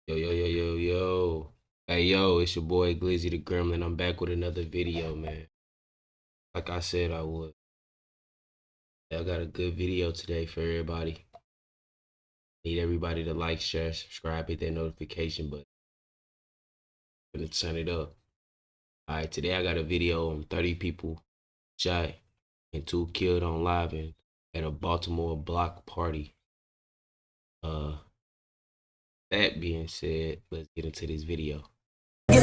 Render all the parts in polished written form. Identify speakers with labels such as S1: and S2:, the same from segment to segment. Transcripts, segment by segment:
S1: Yo, yo, yo, yo, yo. Hey, yo, it's your boy Glizzy the Gremlin. I'm back with another video, man. Like I said I would. I got a good video today for everybody. Need everybody to like, share, subscribe, hit that notification button. Gonna turn it up. Alright, today I got a video on 30 people shot and 2 killed on live at a Baltimore block party. That being said, let's get into this video.
S2: I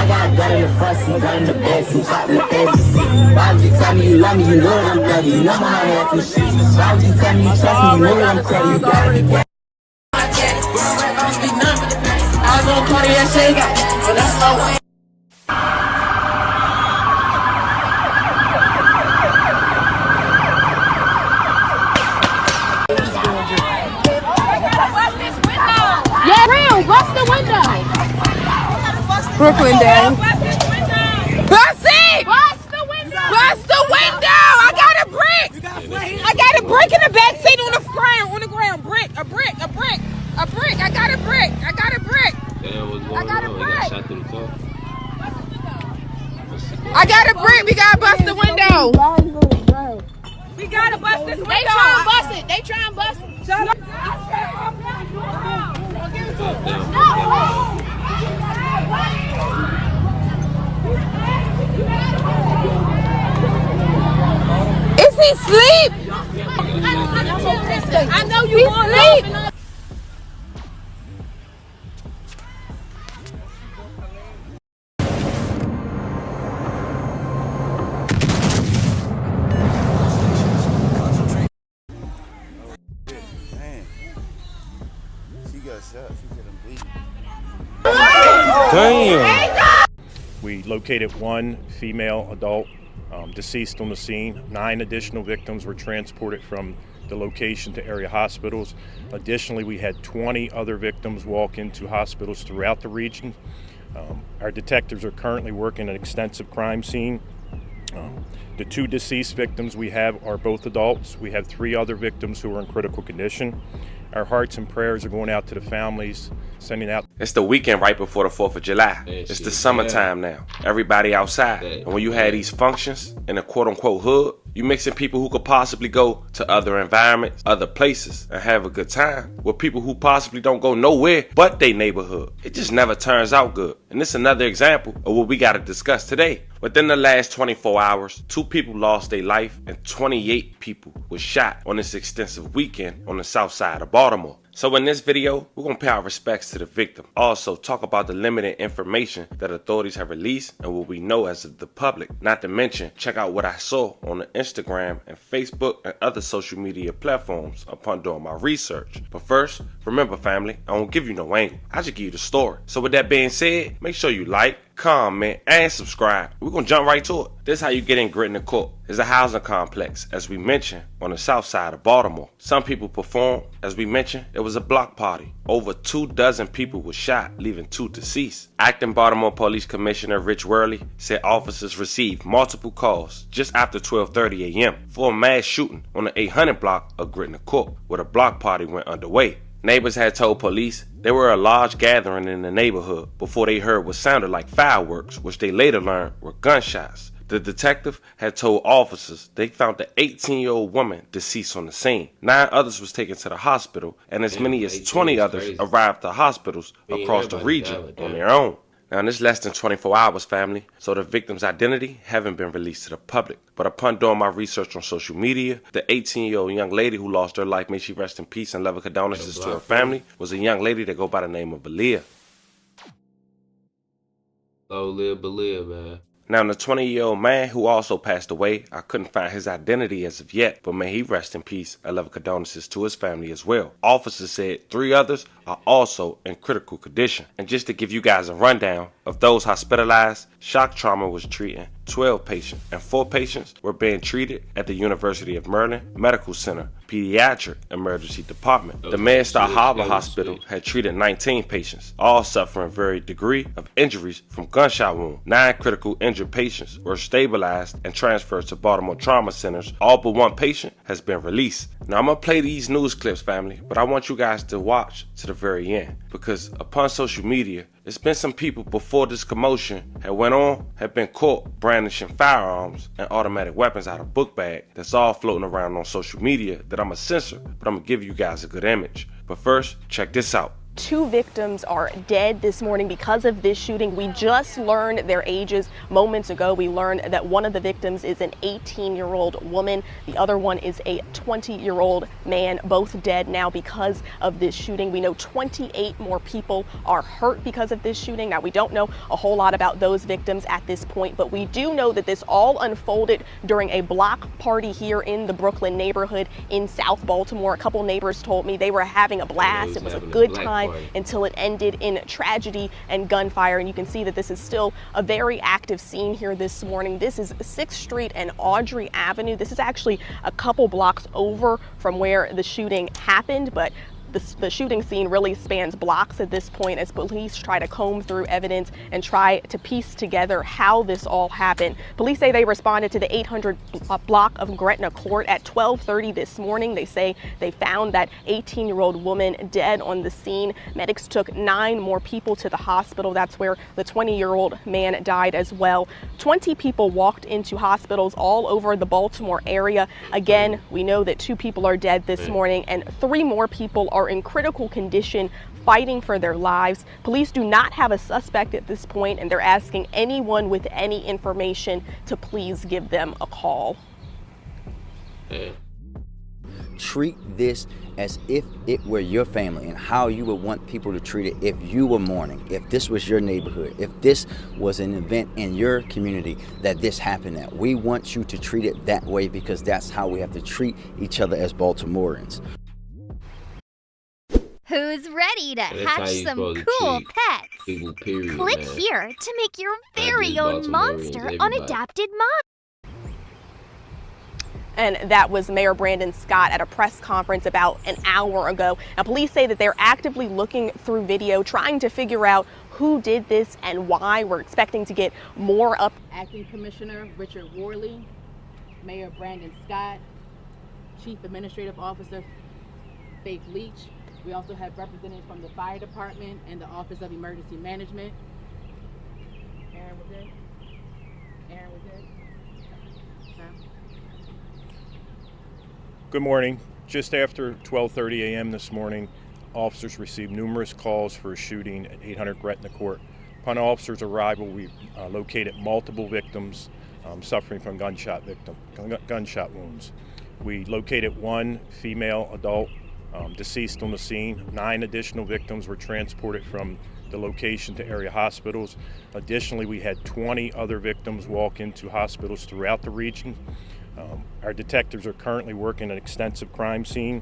S2: got a gun in the front seat, gun in the back seat, shot in the fantasy. Why would you tell me you love me? You know that I'm bloody. You know my heart for shit. Why would you tell me you trust me? You know that I'm telling you. Gotta be careful. I go party that shit, but that's my way.
S3: Bust the window!
S4: Brooklyn Day. Bust it!
S3: Bust the window!
S4: Bust the window! I got a brick! I got a brick in the back seat on the ground. Brick, a brick. I got a brick. I got a brick. I got a brick. I got a brick. We gotta bust the window. We gotta bust this window.
S3: They try and bust it.
S4: Shut up. Is he asleep?
S3: I know you want sleep.
S1: Damn!
S5: We located one female adult deceased on the scene. 9 additional victims were transported from the location to area hospitals. Additionally, we had 20 other victims walk into hospitals throughout the region. Our detectives are currently working an extensive crime scene. The 2 deceased victims we have are both adults. We have 3 other victims who are in critical condition. Our hearts and prayers are going out to the families, sending out.
S6: It's the weekend right before the 4th of July. It's the summertime now. Everybody outside. And when you have these functions in a quote-unquote hood, you mixing people who could possibly go to other environments, other places, and have a good time with people who possibly don't go nowhere but their neighborhood. It just never turns out good. And this is another example of what we got to discuss today. Within the last 24 hours, 2 people lost their life and 28 people were shot on this extensive weekend on the South Side of Baltimore. So in this video, we're going to pay our respects to the victim. Also, talk about the limited information that authorities have released and what we know as of the public. Not to mention, check out what I saw on the Instagram and Facebook and other social media platforms upon doing my research. But first, remember family, I won't give you no angle. I just give you the story. So with that being said, make sure you like, comment, and subscribe. We're going to jump right to it. This is how you get in grit in the court. It's a housing complex, as we mentioned, on the south side of Baltimore. Some people performed. As we mentioned, it was a block party. Over 24 people were shot, leaving 2 deceased. Acting Baltimore Police Commissioner Rich Worley said officers received multiple calls just after 12:30 a.m. for a mass shooting on the 800 block of Grit in the Court, where the block party went underway. Neighbors had told police there were a large gathering in the neighborhood before they heard what sounded like fireworks, which they later learned were gunshots. The detective had told officers they found the 18-year-old woman deceased on the scene. 9 others was taken to the hospital, and as many as 20 others arrived to hospitals across the region on their own. Now, in this less than 24 hours, family, so the victim's identity haven't been released to the public. But upon doing my research on social media, the 18-year-old young lady who lost her life, may she rest in peace and love and condolences to her family, was a young lady that go by the name of Aaliyah.
S1: Long live, but live, man.
S6: Now, the 20-year-old man who also passed away, I couldn't find his identity as of yet, but may he rest in peace and love and condolences to his family as well. Officers said 3 others are also in critical condition. And just to give you guys a rundown of those hospitalized, shock trauma was treating 12 patients, and 4 patients were being treated at the University of Maryland Medical Center Pediatric Emergency Department. The MedStar Harbor Hospital had treated 19 patients, all suffering varying degree of injuries from gunshot wounds. 9 critical injured patients were stabilized and transferred to Baltimore trauma centers. All but 1 patient has been released. Now I'm gonna play these news clips, family, but I want you guys to watch to the very end, because upon social media, it's been some people before this commotion had been caught brandishing firearms and automatic weapons out of book bag. That's all floating around on social media that I'm gonna censor, but I'm gonna give you guys a good image. But first, check this out.
S7: 2 victims are dead this morning because of this shooting. We just learned their ages moments ago. We learned that one of the victims is an 18-year-old woman. The other one is a 20-year-old man, both dead now because of this shooting. We know 28 more people are hurt because of this shooting. Now, we don't know a whole lot about those victims at this point, but we do know that this all unfolded during a block party here in the Brooklyn neighborhood in South Baltimore. A couple neighbors told me they were having a blast. It was a good time until it ended in tragedy and gunfire. And you can see that this is still a very active scene here this morning. This is 6th Street and Audrey Avenue. This is actually a couple blocks over from where the shooting happened, but the shooting scene really spans blocks at this point as police try to comb through evidence and try to piece together how this all happened. Police say they responded to the 800 block of Gretna Court at 12:30 this morning. They say they found that 18-year-old woman dead on the scene. Medics took 9 more people to the hospital. That's where the 20-year-old man died as well. 20 people walked into hospitals all over the Baltimore area. Again, we know that 2 people are dead this morning and 3 more people are in critical condition fighting for their lives. Police do not have a suspect at this point, and they're asking anyone with any information to please give them a call.
S8: Treat this as if it were your family and how you would want people to treat it if you were mourning, if this was your neighborhood, if this was an event in your community that this happened at. We want you to treat it that way because that's how we have to treat each other as Baltimoreans.
S9: Who's ready to hatch some cool pets?
S1: People, period,
S9: Click
S1: man.
S9: here to make your very own monster on Adapted Mod.
S7: And that was Mayor Brandon Scott at a press conference about an hour ago. Now, police say that they're actively looking through video, trying to figure out who did this and why. We're expecting to get more up.
S3: Acting Commissioner Richard Worley, Mayor Brandon Scott, Chief Administrative Officer Faith Leach. We also have representatives from the Fire Department and the Office of Emergency Management. Aaron, we're good? Aaron, we're good?
S5: Good morning. Just after 12:30 a.m. this morning, officers received numerous calls for a shooting at 800 Gretna Court. Upon officers' arrival, we located multiple victims suffering from gunshot wounds. We located 1 female adult deceased on the scene. 9 additional victims were transported from the location to area hospitals. Additionally, we had 20 other victims walk into hospitals throughout the region. Our detectives are currently working an extensive crime scene.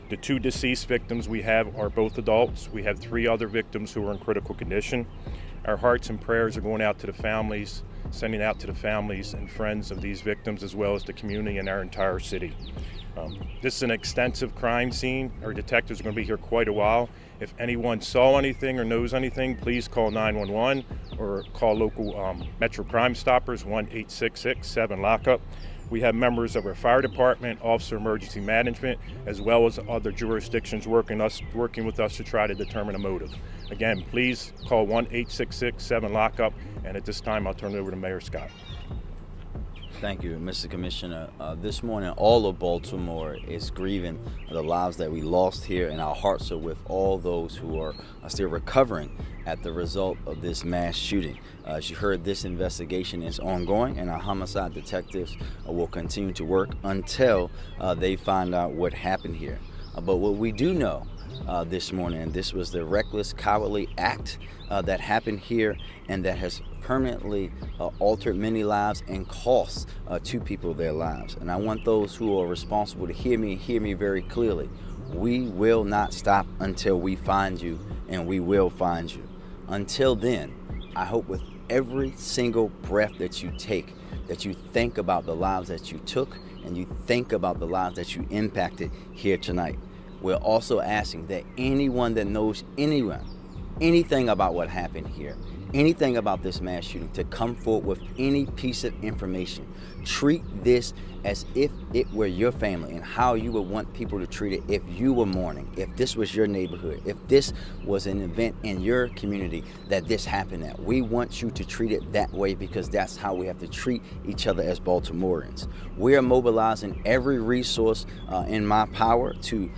S5: The 2 deceased victims we have are both adults. We have 3 other victims who are in critical condition. Our hearts and prayers are going out to the families, sending out to the families and friends of these victims, as well as the community and our entire city. This is an extensive crime scene. Our detectives are going to be here quite a while. If anyone saw anything or knows anything, please call 911 or call local Metro Crime Stoppers, 1-866-7-LOCK-UP. We have members of our fire department, Officer Emergency Management, as well as other jurisdictions working with us to try to determine a motive. Again, please call 1-866-7-LOCK-UP, and at this time I'll turn it over to Mayor Scott.
S8: Thank you, Mr. Commissioner. This morning, all of Baltimore is grieving the lives that we lost here, and our hearts are with all those who are still recovering at the result of this mass shooting. As you heard, this investigation is ongoing, and our homicide detectives will continue to work until they find out what happened here. But what we do know this morning, and this was the reckless, cowardly act that happened here and that has permanently altered many lives and cost 2 people their lives. And I want those who are responsible to hear me very clearly. We will not stop until we find you, and we will find you. Until then, I hope with every single breath that you take, that you think about the lives that you took and you think about the lives that you impacted here tonight. We're also asking that anyone that knows anything about what happened here, anything about this mass shooting, to come forward with any piece of information. Treat this as if it were your family and how you would want people to treat it if you were mourning, if this was your neighborhood, if this was an event in your community that this happened at. We want you to treat it that way because that's how we have to treat each other as Baltimoreans. We are mobilizing every resource in my power to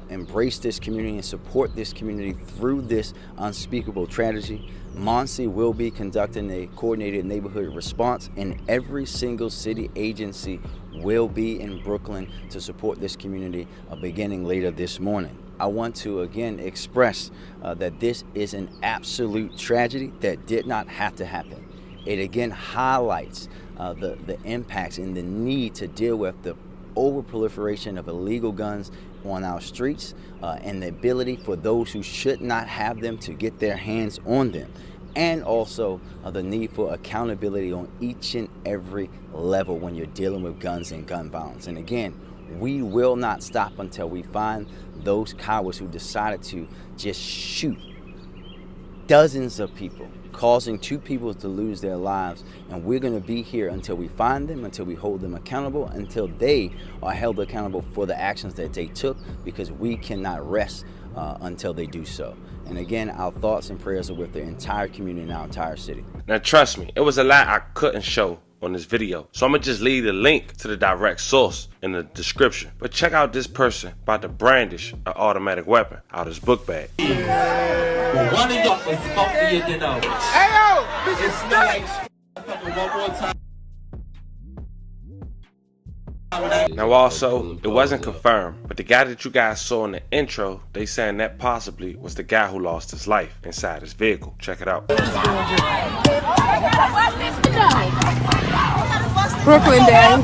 S8: embrace this community and support this community through this unspeakable tragedy. Monsi will be conducting a coordinated neighborhood response, and every single city agency will be in Brooklyn to support this community beginning later this morning. I want to again express that this is an absolute tragedy that did not have to happen. It again highlights the impacts and the need to deal with the overproliferation of illegal guns on our streets and the ability for those who should not have them to get their hands on them, and also the need for accountability on each and every level when you're dealing with guns and gun violence. And again, we will not stop until we find those cowards who decided to just shoot dozens of people, causing 2 people to lose their lives. And we're going to be here until we find them, until we hold them accountable, until they are held accountable for the actions that they took, because we cannot rest until they do so. And again, our thoughts and prayers are with the entire community and our entire city.
S6: Now trust me, it was a lot I couldn't show on this video, so I'm gonna just leave the link to the direct source in the description. But check out this person about to brandish an automatic weapon out his book bag.
S2: One of y'all is funkier than others. Hey yo, it smell like one more time.
S6: Now also, it wasn't confirmed, but the guy that you guys saw in the intro, they saying that possibly was the guy who lost his life inside his vehicle. Check it out.
S4: Brooklyn Day.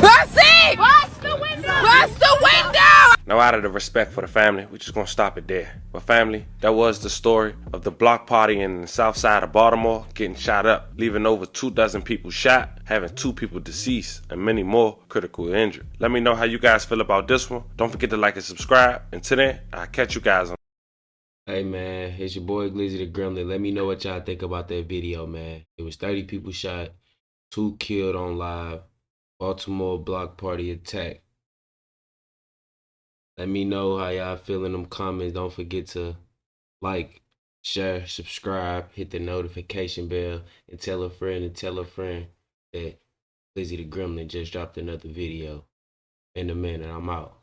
S4: Bust it! Bust the window! Bust the window!
S6: Now out of the respect for the family, we're just gonna stop it there. But family, that was the story of the block party in the South Side of Baltimore getting shot up, leaving over 24 people shot, having 2 people deceased, and many more critically injured. Let me know how you guys feel about this one. Don't forget to like and subscribe. Until then, I'll catch you guys on.
S1: Hey man, it's your boy Glizzy the Gremlin. Let me know what y'all think about that video, man. It was 30 people shot, 2 killed on live, Baltimore block party attack. Let me know how y'all feel in them comments. Don't forget to like, share, subscribe, hit the notification bell, and tell a friend that Glizzy the Gremlin just dropped another video. In a minute, I'm out.